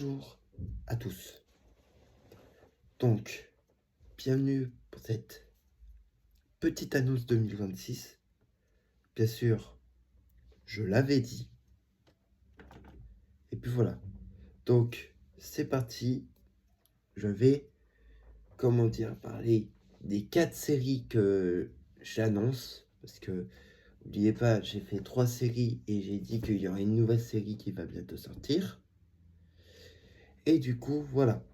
Bonjour à tous. Donc, bienvenue pour cette petite annonce 2026. Bien sûr, je l'avais dit. Et puis voilà. Donc, c'est parti. Je vais, parler des 4 séries que j'annonce. Parce que, n'oubliez pas, j'ai fait 3 séries et j'ai dit qu'il y aurait une nouvelle série qui va bientôt sortir. Et du coup, voilà.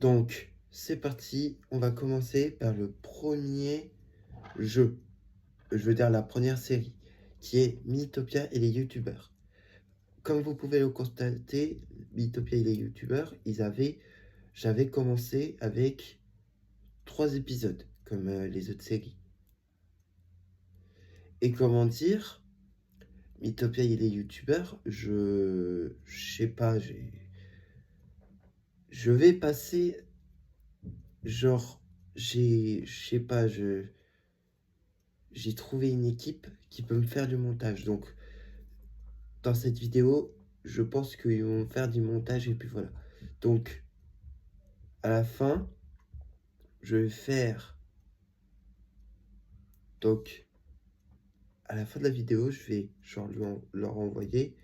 Donc, c'est parti. On va commencer par le premier jeu. Je veux dire la première série, qui est Mythopia et les youtubeurs. Comme vous pouvez le constater, Mythopia et les youtubeurs, j'avais commencé avec 3 épisodes, comme les autres séries. Et comment dire, Mythopia et les youtubeurs, je sais pas, je vais passer, genre, je sais pas, j'ai trouvé une équipe qui peut me faire du montage. Donc, dans cette vidéo, je pense qu'ils vont faire du montage et puis voilà. Donc, à la fin, je vais faire... Donc, à la fin de la vidéo, je vais genre leur envoyer.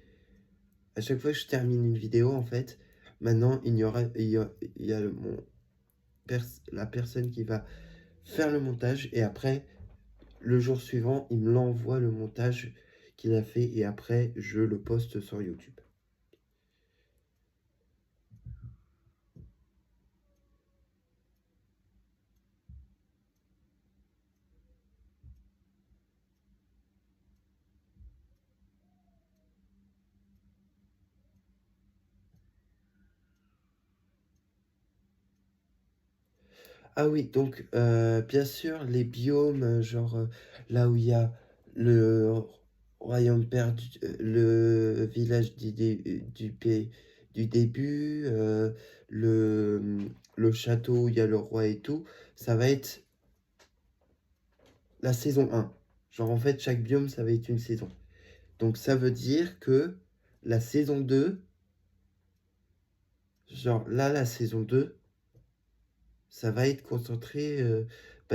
À chaque fois que je termine une vidéo, en fait, maintenant, il y a la personne qui va faire le montage et après, le jour suivant, il me l'envoie le montage qu'il a fait et après, je le poste sur YouTube. Ah oui, donc bien sûr, les biomes, là où il y a le royaume perdu, le village du début, le château où il y a le roi et tout, ça va être la saison 1. Genre en fait, chaque biome, ça va être une saison. Donc ça veut dire que la saison 2, genre là, la saison 2, ça va être concentré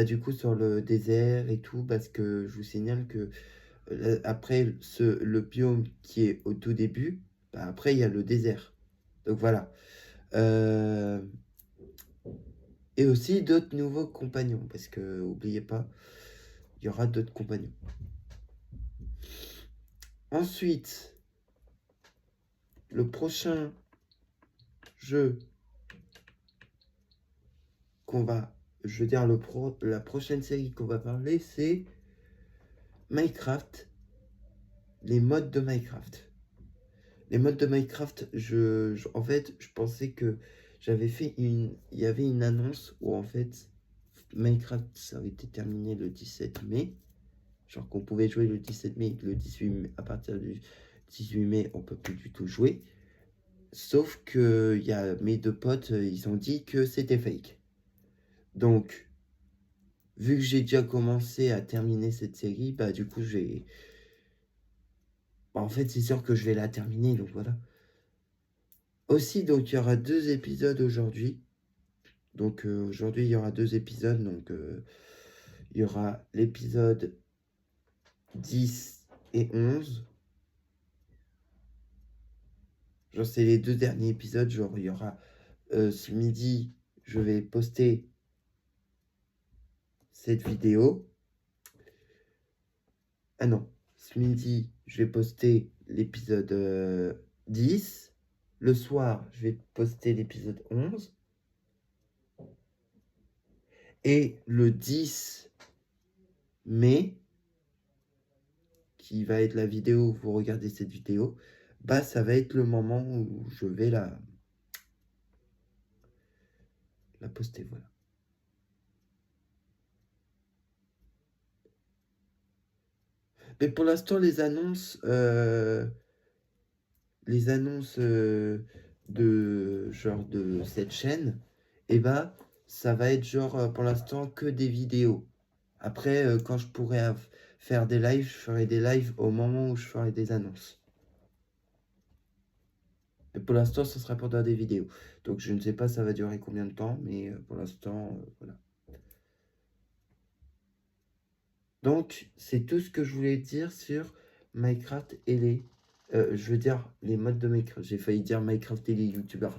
du coup sur le désert et tout, parce que je vous signale que après le biome qui est au tout début, après il y a le désert. Donc voilà. Et aussi d'autres nouveaux compagnons, parce que oubliez pas, il y aura d'autres compagnons. Ensuite, le prochain jeu la prochaine série qu'on va parler, c'est Minecraft, les modes de Minecraft. Les modes de Minecraft, en fait, je pensais que il y avait une annonce où en fait, Minecraft, ça avait été terminé le 17 mai. Genre qu'on pouvait jouer le 17 mai, le 18 mai, à partir du 18 mai, on peut plus du tout jouer. Sauf que il y a mes deux potes, ils ont dit que c'était fake. Donc, vu que j'ai déjà commencé à terminer cette série, du coup, en fait, c'est sûr que je vais la terminer, donc voilà. Aussi, donc, il y aura 2 épisodes aujourd'hui. Donc, aujourd'hui, il y aura 2 épisodes. Donc, il y aura l'épisode 10 et 11. Genre, c'est les 2 derniers épisodes. Genre, il y aura ce midi, je vais poster cette vidéo. Ah non, ce midi, je vais poster l'épisode 10. Le soir, je vais poster l'épisode 11. Et le 10 mai, qui va être la vidéo où vous regardez cette vidéo, ça va être le moment où je vais la poster, voilà. Mais pour l'instant, les annonces de cette chaîne, ça va être pour l'instant que des vidéos. Après, quand je pourrai faire des lives, je ferai des lives au moment où je ferai des annonces. Et pour l'instant, ce sera pour des vidéos. Donc je ne sais pas ça va durer combien de temps, mais pour l'instant, voilà. Donc c'est tout ce que je voulais dire sur Minecraft et je veux dire les modes de Minecraft. J'ai failli dire Minecraft et les youtubeurs.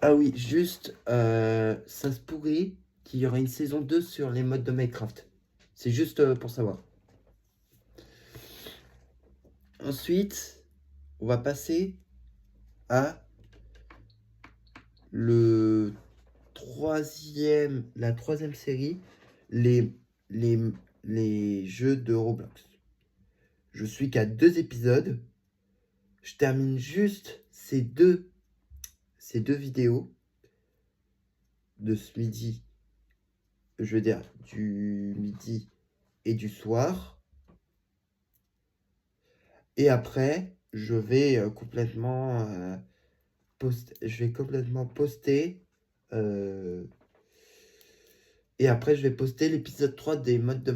Ah oui, juste, ça se pourrait qu'il y aura une saison 2 sur les modes de Minecraft. C'est juste pour savoir. Ensuite, on va passer à la troisième série, les, les, les jeux de Roblox. Je suis qu'à 2 épisodes. Je termine juste ces deux vidéos de ce midi. Je veux dire, du midi et du soir. Et après, je vais complètement poster. Et après, je vais poster l'épisode 3 des modes de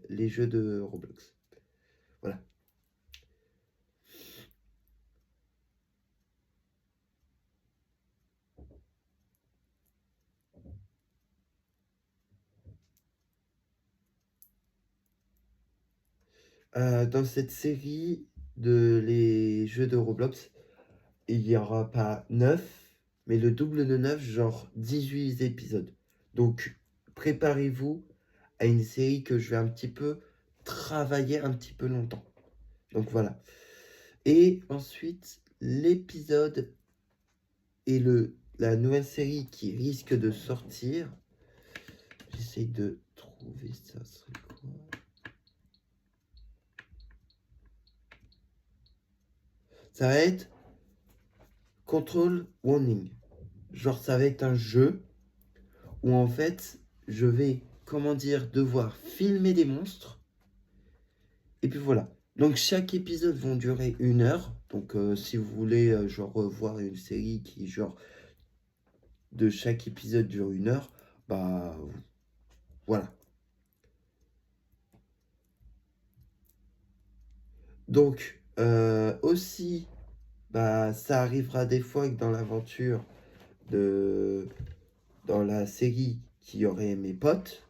les jeux de Roblox. Voilà. Dans cette série de les jeux de Roblox, il n'y aura pas 9, mais le double de 9, genre 18 épisodes. Donc, préparez-vous à une série que je vais un petit peu travailler un petit peu longtemps. Donc voilà. Et ensuite, l'épisode et la nouvelle série qui risque de sortir. J'essaie de trouver ça serait quoi. Ça va être Control Warning. Genre ça va être un jeu où en fait je vais, comment dire, devoir filmer des monstres. Et puis voilà. Donc chaque épisode vont durer 1 heure. Donc si vous voulez genre voir une série qui genre de chaque épisode dure 1 heure, bah voilà. Donc aussi, bah ça arrivera des fois que dans l'aventure dans la série qu'il y aurait mes potes.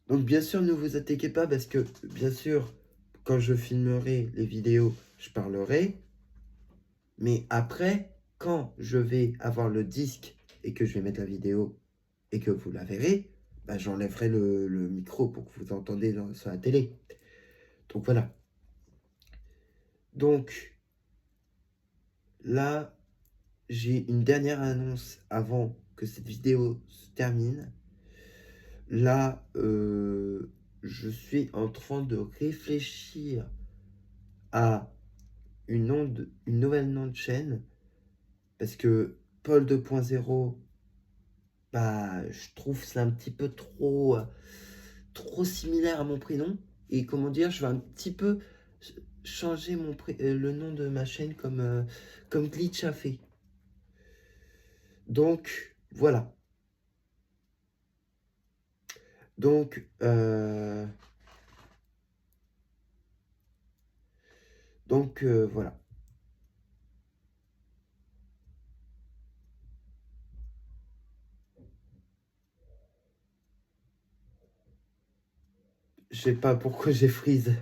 Donc bien sûr, ne vous attaquez pas parce que bien sûr, quand je filmerai les vidéos, je parlerai. Mais après, quand je vais avoir le disque et que je vais mettre la vidéo et que vous la verrez, bah, j'enlèverai le micro pour que vous entendez sur la télé. Donc voilà. Donc là, j'ai une dernière annonce avant que cette vidéo se termine. Là, je suis en train de réfléchir à une nouvelle nom de chaîne parce que Paul 2.0, bah, je trouve c'est un petit peu trop similaire à mon prénom. Et comment dire, je vais un petit peu changer le nom de ma chaîne comme Glitch a fait. Donc, voilà. Donc, voilà. Je sais pas pourquoi j'ai freeze.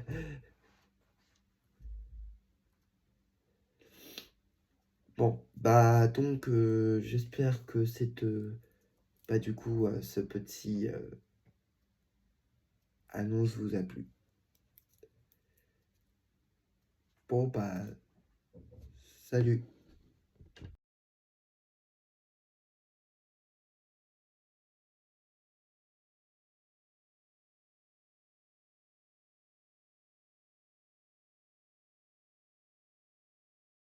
Bon, bah donc j'espère que bah du coup ce petit annonce vous a plu. Bon bah salut.